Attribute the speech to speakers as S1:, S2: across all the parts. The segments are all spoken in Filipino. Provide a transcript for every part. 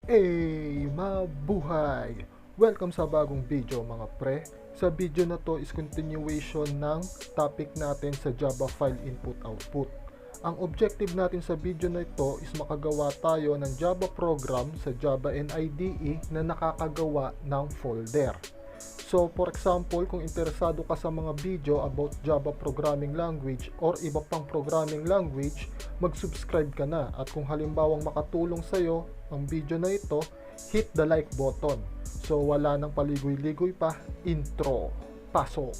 S1: Mabuhay! Welcome sa bagong video mga pre. Sa video na to is continuation ng topic natin sa Java file input-output. Ang objective natin sa video na ito is makagawa tayo ng Java program sa Java N-IDE na nakakagawa ng folder. So for example, kung interesado ka sa mga video about Java programming language or iba pang programming language, mag-subscribe ka na. At kung halimbawang makatulong sa'yo ang video na ito, hit the like button. So wala nang paligoy-ligoy pa, intro, pasok!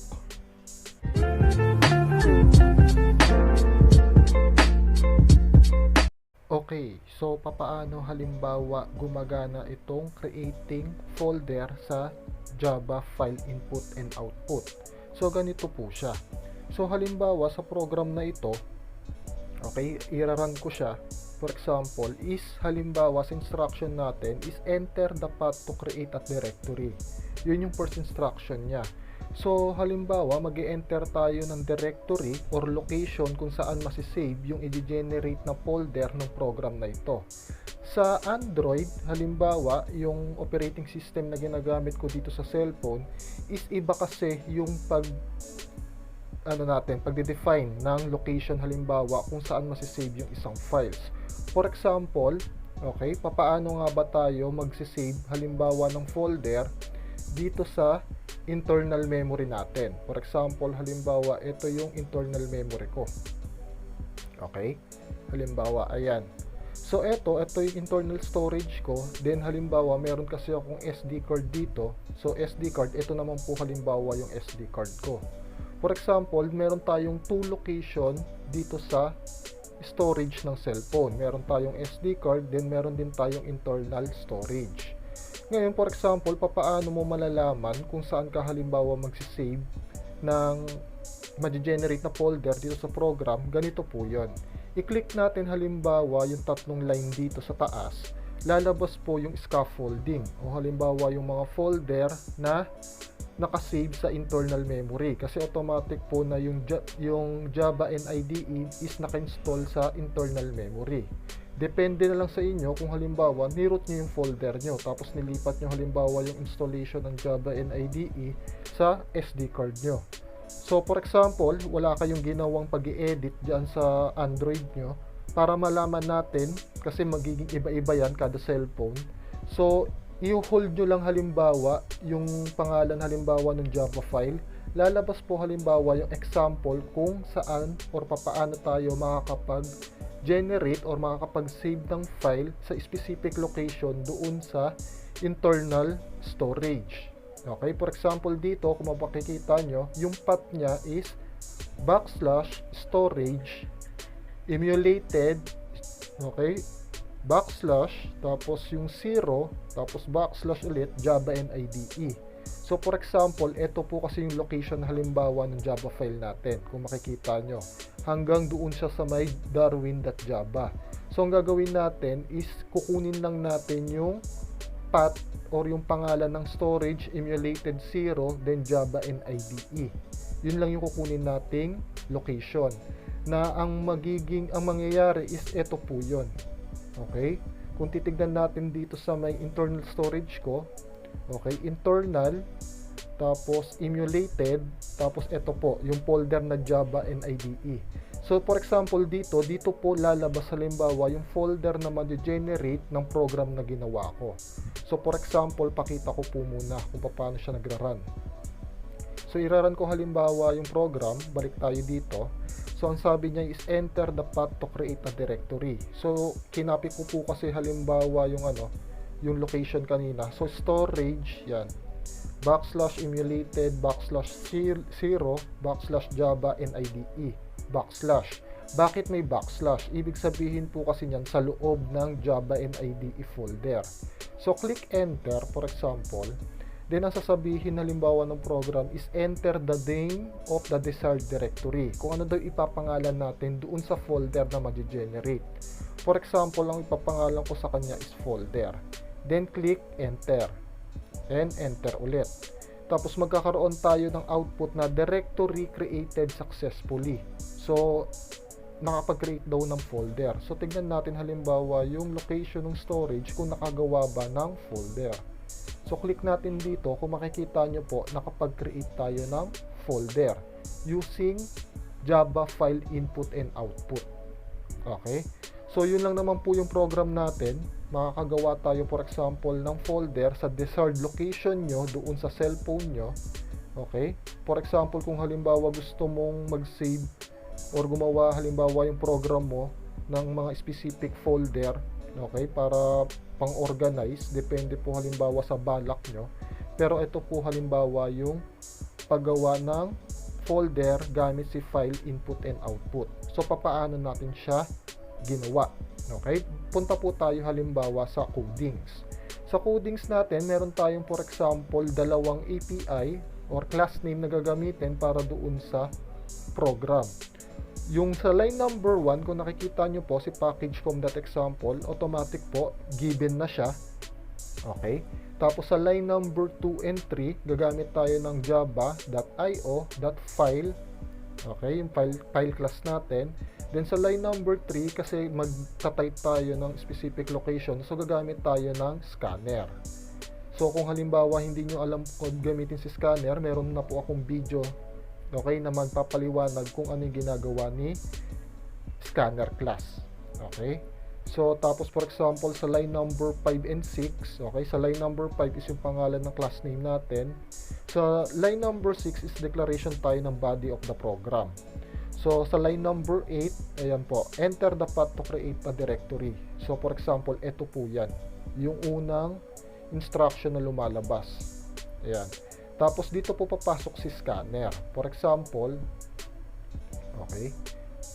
S1: Okay, so papaano halimbawa gumagana itong creating folder sa Java file input and output. So ganito po siya. So halimbawa sa program na ito, okay, i-run ko siya. For example, is halimbawa sa instruction natin is enter the path to create a directory. Yun yung first instruction niya. So halimbawa mag-enter tayo ng directory or location kung saan masisave yung i-generate na folder ng program na ito. Sa Android, halimbawa yung operating system na ginagamit ko dito sa cellphone is iba kasi yung pagde-define ng location halimbawa kung saan masisave yung isang files. For example, okay, papaano nga ba tayo magsisave halimbawa ng folder dito sa internal memory natin. For example, halimbawa ito yung internal memory ko. Okay? Halimbawa, ayan. So ito yung internal storage ko. Then halimbawa, meron kasi akong SD card dito. So SD card, ito naman po halimbawa yung SD card ko. For example, meron tayong two location dito sa storage ng cellphone. Meron tayong SD card, then meron din tayong internal storage. Ngayon, for example, papaano mo malalaman kung saan ka halimbawa magsisave ng ma-generate na folder dito sa program? Ganito po yun. I-click natin halimbawa yung tatlong line dito sa taas. Lalabas po yung scaffolding o halimbawa yung mga folder na nakasave sa internal memory kasi automatic po na yung Java N-IDE is naka-install sa internal memory. Depende na lang sa inyo kung halimbawa niroot nyo yung folder nyo tapos nilipat nyo halimbawa yung installation ng Java N-IDE sa SD card nyo. So for example, wala kayong ginawang pag-i-edit dyan sa Android nyo para malaman natin kasi magiging iba-iba yan kada cellphone. So i-hold nyo lang halimbawa yung pangalan halimbawa ng Java file. Lalabas po halimbawa yung example kung saan or papaano tayo makakapag-generate or makakapag-save ng file sa specific location doon sa internal storage. Okay, for example dito kung mapakikita nyo, yung path nya is /storage emulated, okay, tapos yung 0 tapos / ulit Java N-IDE. So for example, ito po kasi yung location halimbawa ng Java file natin. Kung makikita nyo, hanggang doon siya sa may Darwin.java. So ang gagawin natin is kukunin lang natin yung path or yung pangalan ng storage emulated 0 then Java N-IDE. Yun lang yung kukunin nating location. Na ang mangyayari is ito po yun. Okay? Kung titignan natin dito sa may internal storage ko, okay, internal, tapos emulated, tapos ito po, yung folder na Java N-IDE. So for example dito po lalabas halimbawa yung folder na ma-generate ng program na ginawa ko. So for example, pakita ko po muna kung paano siya nagra-run. So i-run ko halimbawa yung program, balik tayo dito. So ang sabi niya is enter the path to create a directory. So kinopy ko po kasi halimbawa yung location kanina. So storage, yan. /emulated /0 /Java N-IDE /. Bakit may /? Ibig sabihin po kasi niyan sa loob ng Java N-IDE folder. So click enter for example. Then ang sasabihin halimbawa ng program is enter the name of the desired directory. Kung ano daw ipapangalan natin doon sa folder na ma-generate. For example, ang ipapangalan ko sa kanya is folder. Then click enter. And enter ulit. Tapos magkakaroon tayo ng output na directory created successfully. So nakapag-create daw ng folder. So tignan natin halimbawa yung location ng storage kung nakagawa ba ng folder. So click natin dito, kung makikita nyo po, nakapag-create tayo ng folder using Java file input and output. Okay? So yun lang naman po yung program natin. Makakagawa tayo for example ng folder sa desired location nyo doon sa cellphone nyo. Okay? For example, kung halimbawa gusto mong mag-save or gumawa halimbawa yung program mo ng mga specific folder, okay, para pang-organize, depende po halimbawa sa balak nyo. Pero ito po halimbawa yung paggawa ng folder gamit si file input and output. So papaano natin siya ginawa? Okay, punta po tayo halimbawa sa codings. Sa codings natin, meron tayong for example dalawang API or class name na gagamitin para doon sa program. Yung sa line number 1, kung nakikita nyo po si package.com.example, automatic po, given na siya. Okay? Tapos sa line number 2 and 3, gagamit tayo ng java.io.file. Okay? Yung file class natin. Then sa line number 3, kasi magta-type tayo ng specific location, so gagamit tayo ng scanner. So kung halimbawa hindi nyo alam kung gamitin si scanner, meron na po akong video, okay, na magpapaliwanag kung ano yung ginagawa ni scanner class. Okay? So, tapos for example, sa line number 5 and 6, okay, sa line number 5 is yung pangalan ng class name natin. Sa line number 6 is declaration tayo ng body of the program. So, sa line number 8, ayan po, enter the path to create a directory. So, for example, ito po yan. Yung unang instruction na lumalabas. Ayan. Tapos dito po papasok si scanner. For example, okay,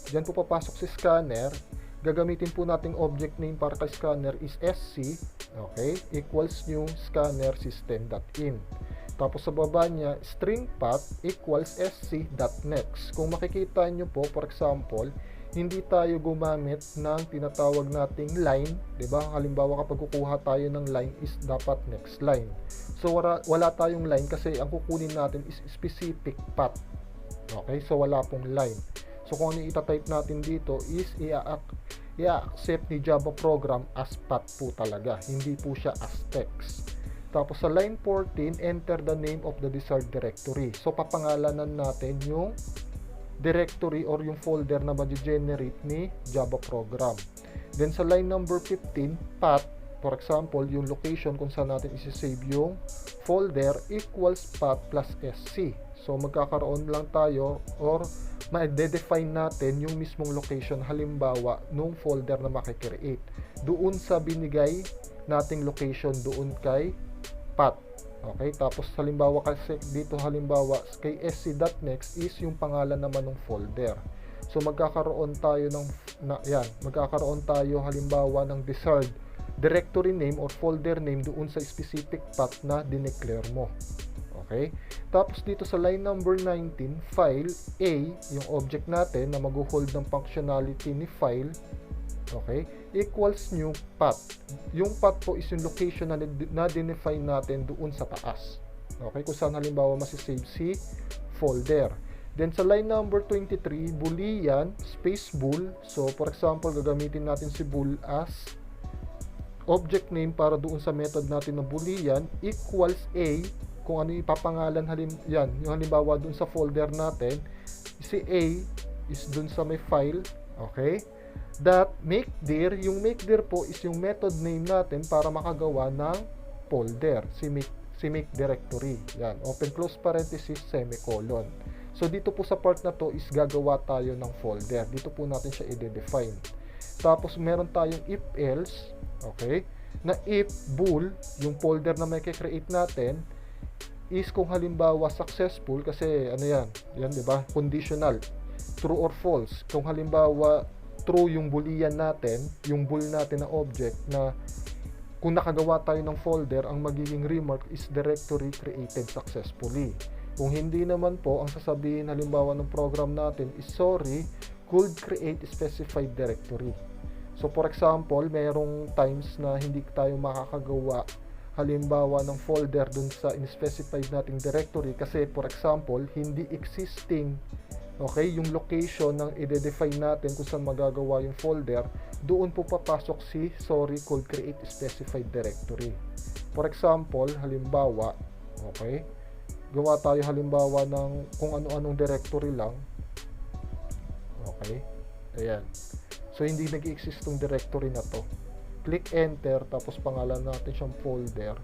S1: diyan po papasok si scanner. Gagamitin po nating object name para kay scanner is sc, okay, equals new scanner system.in. Tapos sa baba niya, string path equals sc.next. Kung makikita nyo po, for example, hindi tayo gumamit ng tinatawag nating line, 'di ba? Halimbawa kapag kukuha tayo ng line is dapat next line. So wala tayong line kasi ang kukunin natin is specific path. Okay? So wala pong line. So kung ano ita-type natin dito is i-accept ni Java program as path po talaga, hindi po siya as text. Tapos sa line 14, enter the name of the desired directory. So papangalanan natin yung directory or yung folder na ma-generate ni Java program. Then sa line number 15, path, for example, yung location kung saan natin isi-save yung folder equals path plus sc. So magkakaroon lang tayo or ma-define natin yung mismong location halimbawa nung folder na makikreate doon sa binigay nating location doon kay path. Okay, tapos halimbawa kasi dito halimbawa kay sc.next is yung pangalan naman ng folder. So magkakaroon tayo magkakaroon tayo halimbawa ng desired directory name or folder name doon sa specific path na dineclare mo. Okay? Tapos dito sa line number 19, file A, yung object natin na mag-hold ng functionality ni file, okay, equals new path. Yung path po is yung location na define natin doon sa taas. Okay, kung saan halimbawa masisave si folder. Then sa line number 23, boolean space bool. So for example, gagamitin natin si bool as object name para doon sa method natin ng boolean equals A. Kung ano ipapangalan yung halimbawa doon sa folder natin, si A is doon sa may file, okay? That mkdir, yung mkdir po is yung method name natin para makagawa ng folder, si make directory. Yan, open close parenthesis semicolon. So dito po sa part na to is gagawa tayo ng folder. Dito po natin siya i-define. Tapos meron tayong if else, okay? Na if bool, yung folder na may create natin is kung halimbawa successful, kasi ano yan, 'di ba? Conditional, true or false. Kung halimbawa true yung boolean natin, yung bool natin na object na kung nakagawa tayo ng folder, ang magiging remark is directory created successfully. Kung hindi naman po, ang sasabihin halimbawa ng program natin is sorry, could create specified directory. So for example, merong times na hindi tayo makakagawa halimbawa ng folder dun sa in-specified nating directory kasi for example, hindi existing okay, yung location ng i-define natin kung saan magagawa yung folder, doon po papasok si sorry called create specified directory. For example, halimbawa, okay, gawa tayo halimbawa ng kung ano-anong directory lang. Okay, ayan. So, hindi nag-exist tong directory na to. Click enter, tapos pangalan natin siyang folder.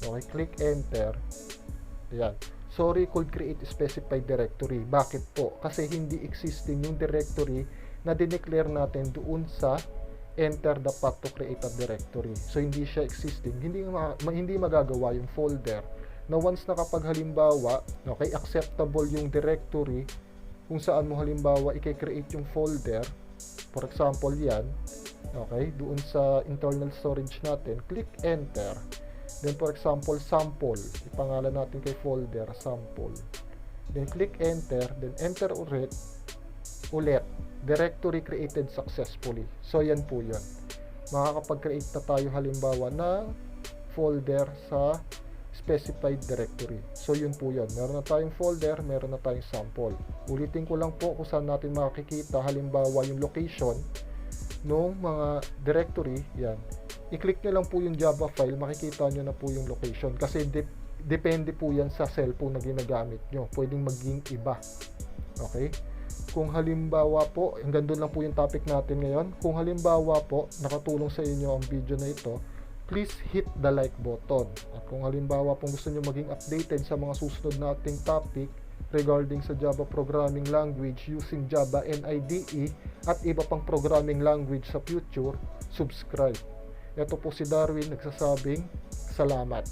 S1: Okay, click enter. Ayan. Sorry, called create specified directory. Bakit po? Kasi hindi existing yung directory na dineclare natin doon sa enter the path to create a directory. So, hindi siya existing. Hindi magagawa yung folder na once na kapag halimbawa, okay, acceptable yung directory kung saan mo halimbawa i-create yung folder. For example, yan. Okay, doon sa internal storage natin, click enter. Then for example, sample. Ipangalan natin kay folder, sample. Then click enter, then enter ulit. Directory created successfully. So yan po yun. Makakapag-create na tayo halimbawa ng folder sa specified directory. So yun po yun. Meron na tayong folder, meron na tayong sample. Ulitin ko lang po kung saan natin makikita halimbawa yung location ng mga directory. Yan. I-click nyo lang po yung Java file, makikita nyo na po yung location. Kasi depende po yan sa cellphone na ginagamit nyo. Pwedeng maging iba. Okay? Kung halimbawa po, hanggang doon lang po yung topic natin ngayon. Kung halimbawa po, nakatulong sa inyo ang video na ito, please hit the like button. At kung halimbawa po gusto nyo maging updated sa mga susunod nating topic regarding sa Java programming language using Java N-IDE at iba pang programming language sa future, subscribe. Ito po si Darwin nagsasabing salamat.